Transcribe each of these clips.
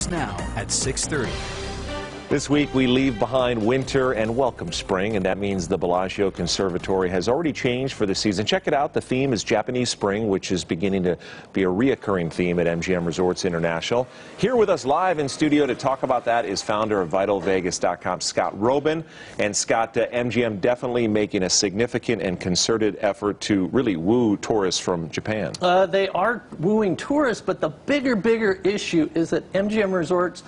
Now at 6:30. This week we leave behind winter and welcome spring, and that means the Bellagio Conservatory has already changed for the season. Check it out. The theme is Japanese Spring, which is beginning to be a reoccurring theme at MGM Resorts International. Here with us live in studio to talk about that is founder of VitalVegas.com, Scott Roeben. And Scott, MGM definitely making a significant and concerted effort to really woo tourists from Japan. They are wooing tourists, but the bigger issue is that MGM Resorts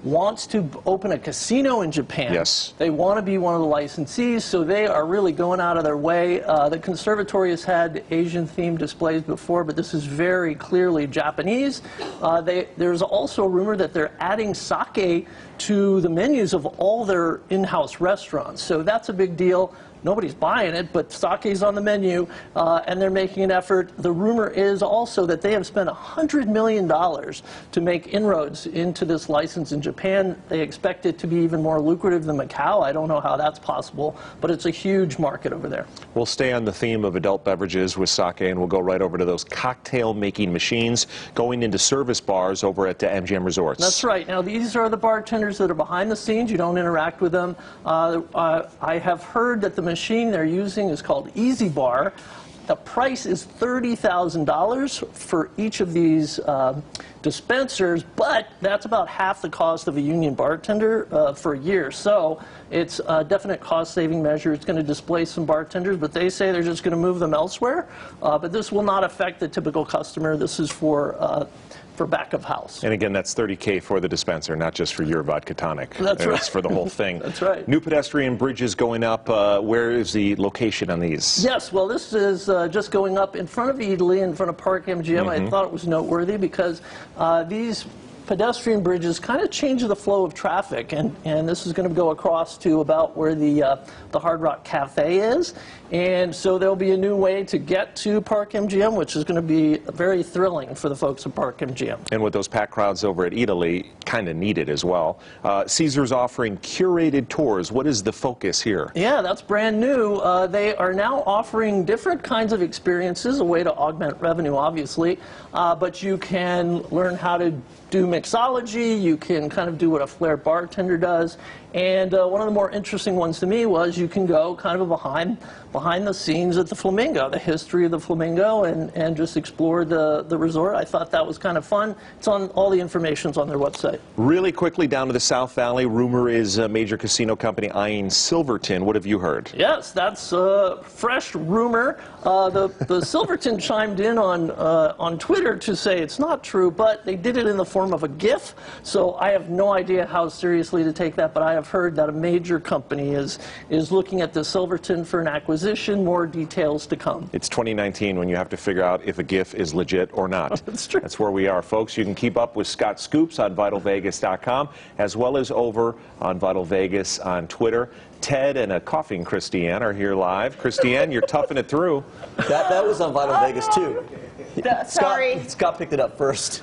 wants to open a casino in Japan. Yes. They want to be one of the licensees, so they are really going out of their way. The conservatory has had Asian-themed displays before, but this is very clearly Japanese. There's also a rumor that they're adding sake to the menus of all their in-house restaurants, so that's a big deal. Nobody's buying it, but sake's on the menu, and they're making an effort. The rumor is also that they have spent $100 million to make inroads into this license in Japan. They expect it to be even more lucrative than Macau. I don't know how that's possible, but it's a huge market over there. We'll stay on the theme of adult beverages with sake, and we'll go right over to those cocktail-making machines going into service bars over at MGM Resorts. That's right. Now, these are the bartenders that are behind the scenes. You don't interact with them. I have heard that the machine they're using is called Easy Bar. The price is $30,000 for each of these dispensers, but that's about half the cost of a union bartender for a year. So it's a definite cost-saving measure. It's going to displace some bartenders, but they say they're just going to move them elsewhere. But this will not affect the typical customer. This is for back of house. And again, that's $30K for the dispenser, not just for your vodka tonic. That's right. That's for the whole thing. That's right. New pedestrian bridges going up. Where is the location on these? Yes, well, this is just going up in front of Italy, in front of Park MGM. I thought it was noteworthy because these pedestrian bridges kind of change the flow of traffic, and this is going to go across to about where the Hard Rock Cafe is, and so there'll be a new way to get to Park MGM, which is going to be very thrilling for the folks at Park MGM. And with those packed crowds over at Italy, kind of needed as well. Caesars offering curated tours. What is the focus here? Yeah, that's brand new. They are now offering different kinds of experiences, a way to augment revenue, obviously, but you can learn how to do mixology, you can kind of do what a flair bartender does, and one of the more interesting ones to me was you can go kind of behind the scenes at the Flamingo, the history of the Flamingo, and just explore the resort. I thought that was kind of fun. It's on, all the information's on their website. Really quickly down to the South Valley, rumor is a major casino company eyeing Silverton. What have you heard? Yes, that's a fresh rumor. The Silverton chimed in on Twitter to say it's not true, but they did it in the form of a GIF, so I have no idea how seriously to take that, but I have heard that a major company is looking at the Silverton for an acquisition. More details to come. It's 2019 when you have to figure out if a GIF is legit or not. That's true. That's where we are, folks. You can keep up with Scott Scoops on VitalVegas.com, as well as over on Vital Vegas on Twitter. Ted and a coughing Christiane are here live. Christiane, you're toughing it through. That was on Vital Vegas, too. Sorry. Scott picked it up first.